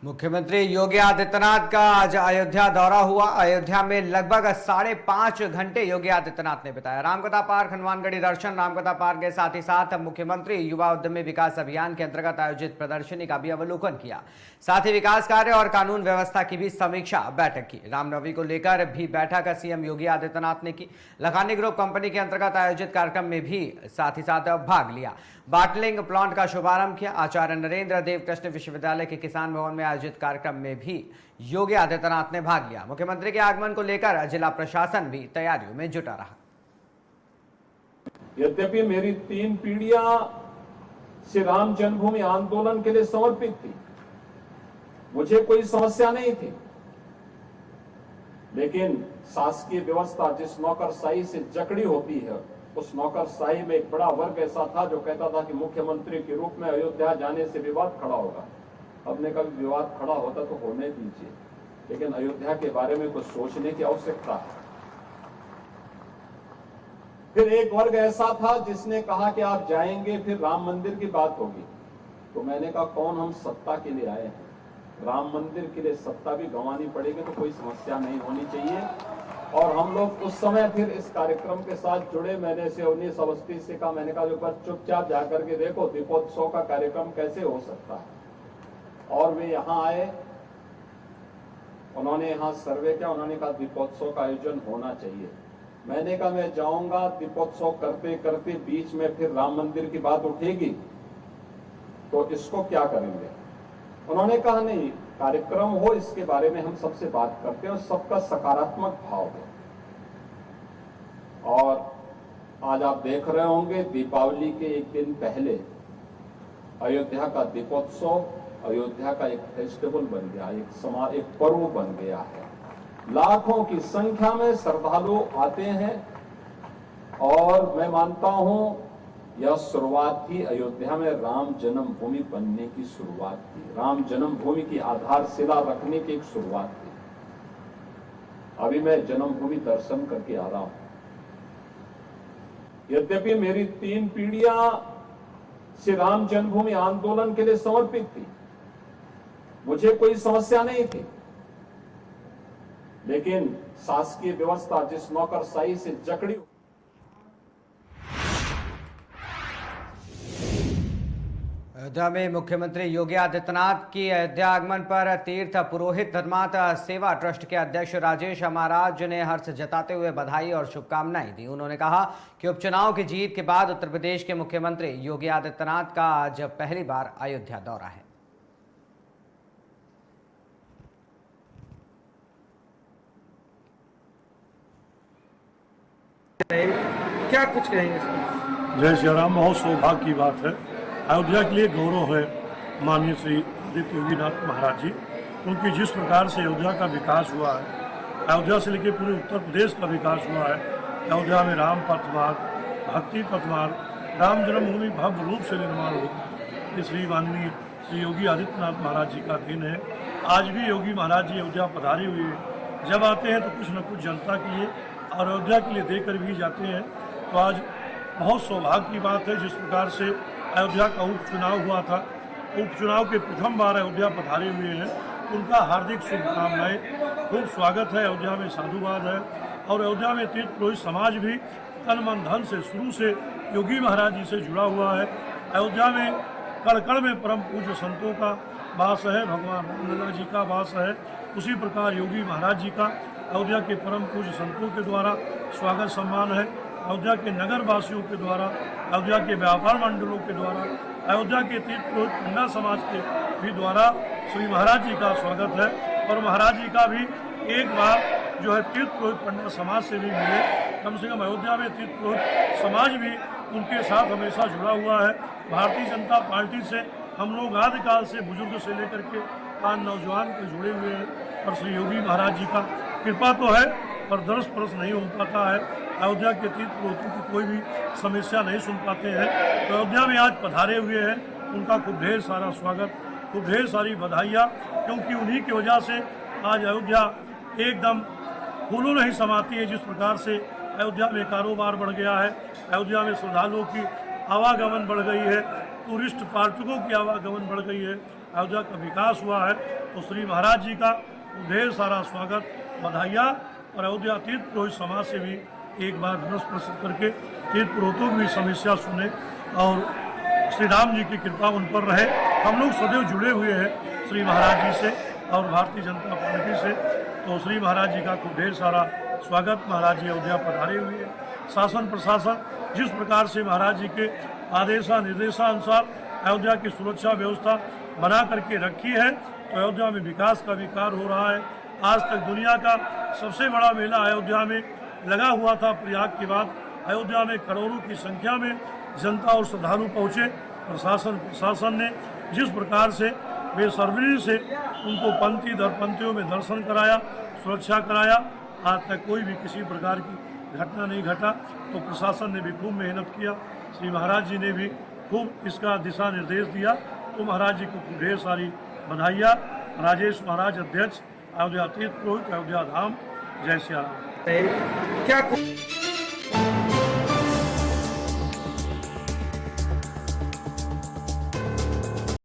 मुख्यमंत्री योगी आदित्यनाथ का आज अयोध्या दौरा हुआ। अयोध्या में लगभग 5.5 घंटे योगी आदित्यनाथ ने बिताया। रामकथा पार्क, हनुमानगढ़ी दर्शन, रामकथा पार्क के साथ ही साथ मुख्यमंत्री युवा उद्यमी विकास अभियान के अंतर्गत आयोजित प्रदर्शनी का भी अवलोकन किया। साथ ही विकास कार्य और कानून व्यवस्था की भी समीक्षा बैठक की। रामनवमी को लेकर भी बैठक सीएम योगी आदित्यनाथ ने की। लखानी ग्रुप कंपनी के अंतर्गत आयोजित कार्यक्रम में भी साथ ही साथ भाग लिया। बाटलिंग प्लांट का शुभारंभ किया। आचार्य नरेंद्र देव कृष्ण विश्वविद्यालय के किसान भवन में आयोजित कार्यक्रम में भी योगी आदित्यनाथ ने भाग लिया। मुख्यमंत्री के आगमन को लेकर जिला प्रशासन भी तैयारियों में जुटा रहा। यद्यपि मेरी 3 पीढ़ियां श्री राम जन्मभूमि आंदोलन के लिए समर्पित थी, मुझे कोई समस्या नहीं थी, लेकिन शासकीय व्यवस्था जिस नौकरशाही से जकड़ी होती है, उस नौकरशाही में एक बड़ा वर्ग ऐसा था जो कहता था कि मुख्यमंत्री के रूप में अयोध्या जाने से विवाद खड़ा होगा। हमने कभी विवाद खड़ा होता तो होने दीजिए, लेकिन अयोध्या के बारे में कुछ सोचने की आवश्यकता है। फिर एक वर्ग ऐसा था जिसने कहा कि आप जाएंगे फिर राम मंदिर की बात होगी। तो मैंने कहा कौन हम सत्ता के लिए आए हैं, राम मंदिर के लिए सत्ता भी गंवानी पड़ेगी तो कोई समस्या नहीं होनी चाहिए। और हम लोग उस समय फिर इस कार्यक्रम के साथ जुड़े। मैंने से 19 अवस्थी से कहा, मैंने कहा जो बस चुपचाप जाकर के देखो दीपोत्सव का कार्यक्रम कैसे हो सकता है। और वे यहां आए, उन्होंने यहां सर्वे किया, उन्होंने कहा दीपोत्सव का आयोजन होना चाहिए। मैंने कहा मैं जाऊंगा, दीपोत्सव करते करते बीच में फिर राम मंदिर की बात उठेगी तो इसको क्या करेंगे। उन्होंने कहा नहीं, कार्यक्रम हो इसके बारे में हम सबसे बात करते हैं और सबका सकारात्मक भाव है। और आज आप देख रहे होंगे दीपावली के एक दिन पहले अयोध्या का दीपोत्सव अयोध्या का एक फेस्टिवल बन गया, एक पर्व बन गया है। लाखों की संख्या में श्रद्धालु आते हैं और मैं मानता हूं यह शुरुआत थी अयोध्या में राम जन्मभूमि बनने की शुरुआत थी, राम जन्मभूमि की आधारशिला रखने की एक शुरुआत थी। अभी मैं जन्मभूमि दर्शन करके आ रहा हूं। यद्यपि मेरी 3 पीढ़ियां श्री राम जन्मभूमि आंदोलन के लिए समर्पित थी, मुझे कोई समस्या नहीं थी, लेकिन शासकीय व्यवस्था जिस नौकरशाही से जकड़ी। अयोध्या में मुख्यमंत्री योगी आदित्यनाथ की अयोध्या आगमन पर तीर्थ पुरोहित धर्मार्थ सेवा ट्रस्ट के अध्यक्ष राजेश महाराज ने हर्ष जताते हुए बधाई और शुभकामनाएं दी। उन्होंने कहा कि उपचुनाव की जीत के बाद उत्तर प्रदेश के मुख्यमंत्री योगी आदित्यनाथ का आज पहली बार अयोध्या दौरा है। क्या कुछ कहेंगे इसमें? जय श्री राम। बहुत सौभाग्य की बात है, अयोध्या के लिए गौरव है माननीय श्री आदित्य योगीनाथ महाराज जी, क्योंकि जिस प्रकार से अयोध्या का विकास हुआ है, अयोध्या से लेकर पूरे उत्तर प्रदेश का विकास हुआ है। अयोध्या में राम पथमार्ग, भक्ति पथमार्ग, राम जन्मभूमि भव्य रूप से निर्माण हुआ। ये श्री माननीय श्री योगी आदित्यनाथ महाराज जी का दिन है। आज भी योगी महाराज जी अयोध्या पधारे हुए हैं। जब आते हैं तो कुछ न कुछ जनता के लिए और अयोध्या के लिए देकर भी जाते हैं। तो आज बहुत सौभाग्य की बात है, जिस प्रकार से अयोध्या का उपचुनाव हुआ था, उपचुनाव के प्रथम बार अयोध्या पधारे हुए हैं, उनका हार्दिक शुभकामनाएं। खूब स्वागत है, अयोध्या में साधुवाद है। और अयोध्या में तीर्थ पुरोहित समाज भी तन मन धन से शुरू से योगी महाराज जी से जुड़ा हुआ है। अयोध्या में कण कण में परम पूज्य संतों का वास है, भगवान रामलला जी का वास है। उसी प्रकार योगी महाराज जी का अयोध्या के परम पूज्य संतों के द्वारा स्वागत सम्मान है। अयोध्या के नगर वासियों के द्वारा, अयोध्या के व्यापार मंडलों के द्वारा, अयोध्या के तीर्थ पुरोहित पंडा समाज के भी द्वारा श्री महाराज जी का स्वागत है। और महाराज जी का भी एक बार जो है तीर्थ पुरोहित पंडा समाज से भी मिले। कम से कम अयोध्या में तीर्थ पुरोहित समाज भी उनके साथ हमेशा जुड़ा हुआ है। भारतीय जनता पार्टी से हम लोग आदिकाल से बुजुर्ग से लेकर के आज नौजवान के जुड़े हुए हैं। और श्री योगी महाराज जी का कृपा तो है पर दरस परस नहीं हो पाता है। अयोध्या के तीर्थ पुरोहितों की कोई भी समस्या नहीं सुन पाते हैं। तो अयोध्या में आज पधारे हुए हैं, उनका खूब ढेर सारा स्वागत, खूब ढेर सारी बधाइयाँ, क्योंकि उन्हीं की वजह से आज अयोध्या एकदम फूलों नहीं समाती है। जिस प्रकार से अयोध्या में कारोबार बढ़ गया है, अयोध्या में श्रद्धालुओं की आवागमन बढ़ गई है, टूरिस्ट पर्यटकों की आवागमन बढ़ गई है। अयोध्या का विकास हुआ है, तो श्री महाराज जी का ढेर सारा स्वागत, बधाइयाँ। और अयोध्या तीर्थ पुरोहित समाज से भी एक बार धनुष प्रस्तुत करके तीर्थ पुरोहितों की भी समस्या सुने और श्री राम जी की कृपा उन पर रहे। हम लोग सदैव जुड़े हुए हैं श्री महाराज जी से और भारतीय जनता पार्टी से, तो श्री महाराज जी का खूब ढेर सारा स्वागत। महाराज जी अयोध्या पधारे हुए हैं। शासन प्रशासन जिस प्रकार से महाराज जी के आदेशा निर्देशानुसार अयोध्या की सुरक्षा व्यवस्था बना करके रखी है, तो अयोध्या में विकास का विकार हो रहा है। आज तक दुनिया का सबसे बड़ा मेला अयोध्या में लगा हुआ था प्रयाग के बाद। अयोध्या में करोड़ों की संख्या में जनता और श्रद्धालु पहुँचे। प्रशासन ने जिस प्रकार से बेसब्री से उनको पंक्ति दर पंक्तियों में दर्शन कराया, सुरक्षा कराया, आज तक कोई भी किसी प्रकार की घटना नहीं घटा। तो प्रशासन ने भी खूब मेहनत किया, श्री महाराज जी ने भी खूब इसका दिशा निर्देश दिया। तो महाराज जी को ढेर सारी बधाइयाँ। राजेश महाराज अध्यक्ष, अयोध्या तीर्थ पुरोहित, अयोध्या धाम। जय श्री राम। क्या कुछ